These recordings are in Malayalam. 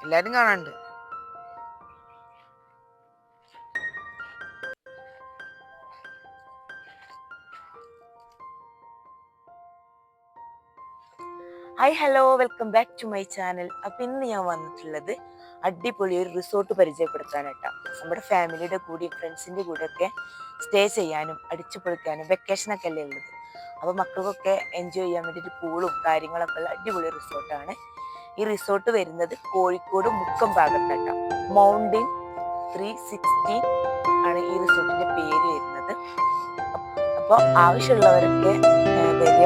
എല്ലാരും കാണാനുണ്ട്. Hi hello, welcome back to my channel. അപ്പം ഇന്ന് ഞാൻ വന്നിട്ടുള്ളത് അടിപൊളി ഒരു റിസോർട്ട് പരിചയപ്പെടുത്താനായിട്ടാണ്. നമ്മുടെ ഫാമിലിയുടെ കൂടെയും ഫ്രണ്ട്സിൻ്റെ കൂടെയൊക്കെ സ്റ്റേ ചെയ്യാനും അടിച്ചു പൊളിക്കാനും വെക്കേഷനൊക്കെ അല്ലേ ഉള്ളത്. അപ്പോൾ മക്കൾക്കൊക്കെ എൻജോയ് ചെയ്യാൻ വേണ്ടിയിട്ട് പൂളും കാര്യങ്ങളൊക്കെ ഉള്ള അടിപൊളി റിസോർട്ടാണ്. ഈ റിസോർട്ട് വരുന്നത് കോഴിക്കോട് മുക്കം ഭാഗത്തായിട്ടാണ്. മൗണ്ടൻ 360 ആണ് ഈ റിസോർട്ടിൻ്റെ പേര് വരുന്നത്. അപ്പോൾ ആവശ്യമുള്ളവരൊക്കെ വരിക.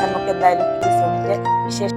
നമുക്ക് എന്തായാലും റിസോർട്ടിൻ്റെ വിശേഷം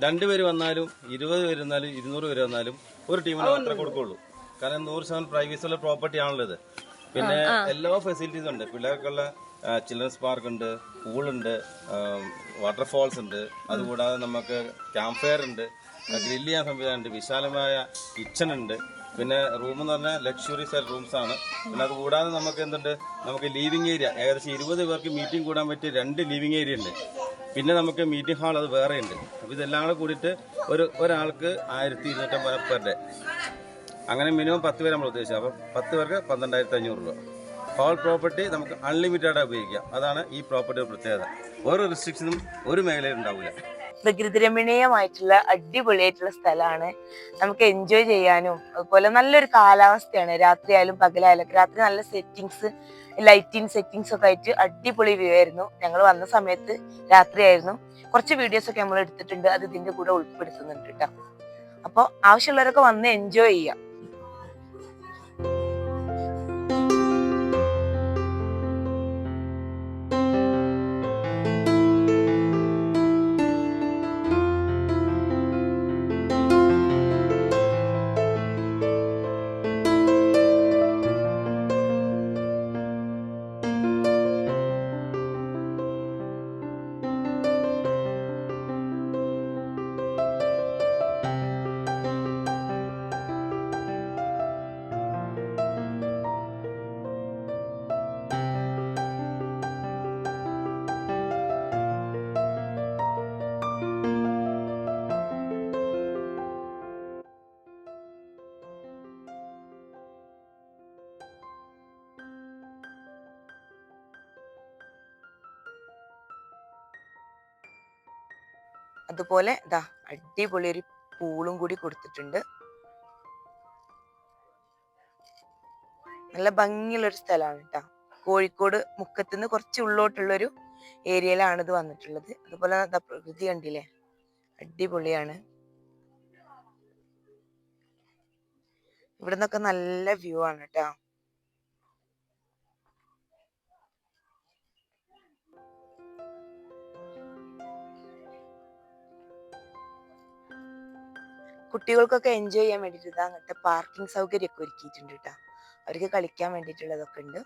രണ്ടുപേര് വന്നാലും 20 പേര് വന്നാലും 200 പേര് വന്നാലും ഒരു ടീമിന് മാത്രമേ കൊടുക്കുള്ളൂ. കാരണം 100% പ്രൈവസി ഉള്ള പ്രോപ്പർട്ടി ആണല്ലോ ഇത്. പിന്നെ എല്ലാ ഫെസിലിറ്റീസും ഉണ്ട്. പിള്ളേർക്കുള്ള ചിൽഡ്രൻസ് പാർക്ക് ഉണ്ട്, പൂളുണ്ട്, വാട്ടർഫാൾസ് ഉണ്ട്. അതുകൂടാതെ നമുക്ക് ക്യാമ്പ് ഫയർ ഉണ്ട്, ഗ്രില്ല് ചെയ്യാൻ സംവിധാനം ഉണ്ട്, വിശാലമായ കിച്ചൺ ഉണ്ട്. പിന്നെ റൂം എന്ന് പറഞ്ഞാൽ ലക്ഷറി സെൽ റൂംസ് ആണ്. പിന്നെ അത് കൂടാതെ നമുക്ക് എന്തുണ്ട്, നമുക്ക് ലിവിംഗ് ഏരിയ ഏകദേശം 20 പേർക്ക് മീറ്റിംഗ് കൂടാൻ പറ്റിയ 2 ലിവിംഗ് ഏരിയ ഉണ്ട്. പിന്നെ നമുക്ക് മീറ്റിംഗ് ഹാൾ അത് വേറെ ഉണ്ട്. അപ്പോൾ ഇതെല്ലാം കൂടെ കൂടിയിട്ട് ഒരാൾക്ക് 1250 പെർ ഡേ. അങ്ങനെ മിനിമം 10 പേര് നമ്മൾ ഉദ്ദേശിച്ചത്. അപ്പം 10 പേർക്ക് 12,500 രൂപ. ഹോൾ പ്രോപ്പർട്ടി നമുക്ക് അൺലിമിറ്റഡ് ഉപയോഗിക്കാം. അതാണ് ഈ പ്രോപ്പർട്ടിയുടെ പ്രത്യേകത. ഒരു റെസ്ട്രിക്ഷനും ഒരു മേഖലയിൽ ഉണ്ടാവില്ല. പ്രകൃതി രമണീയമായിട്ടുള്ള അടിപൊളിയായിട്ടുള്ള സ്ഥലമാണ്. നമുക്ക് എൻജോയ് ചെയ്യാനും അതുപോലെ നല്ലൊരു കാലാവസ്ഥയാണ്. രാത്രിയായാലും പകലായാലും രാത്രി നല്ല സെറ്റിങ്സ്, ലൈറ്റിംഗ് സെറ്റിങ്സ് ഒക്കെ ആയിട്ട് അടിപൊളി വ്യൂ ആയിരുന്നു. ഞങ്ങൾ വന്ന സമയത്ത് രാത്രിയായിരുന്നു. കുറച്ച് വീഡിയോസ് ഒക്കെ നമ്മൾ എടുത്തിട്ടുണ്ട്, അത് ഇതിന്റെ കൂടെ ഉൾപ്പെടുത്തുന്നുണ്ട് കേട്ടോ. അപ്പോൾ ആവശ്യമുള്ളവരൊക്കെ വന്ന് എൻജോയ് ചെയ്യാം. അതുപോലെ ഇതാ അടിപൊളി ഒരു പൂളും കൂടി കൊടുത്തിട്ടുണ്ട്. നല്ല ഭംഗിയുള്ളൊരു സ്ഥലമാണ് കേട്ടോ. കോഴിക്കോട് മുക്കത്തുനിന്ന് കുറച്ച് ഉള്ളോട്ടുള്ളൊരു ഏരിയയിലാണ് ഇത് വന്നിട്ടുള്ളത്. അതുപോലെ പ്രകൃതി കണ്ടില്ലേ, അടിപൊളിയാണ്. ഇവിടെ നിന്നൊക്കെ നല്ല വ്യൂ ആണ് കേട്ടോ. കുട്ടികൾക്കൊക്കെ എൻജോയ് ചെയ്യാൻ വേണ്ടിയിട്ട് അങ്ങനത്തെ പാർക്കിംഗ് സൗകര്യമൊക്കെ ഒരുക്കിയിട്ടുണ്ട് കേട്ടോ. അവർക്ക് കളിക്കാൻ വേണ്ടിയിട്ടുള്ളതൊക്കെ ഉണ്ട്.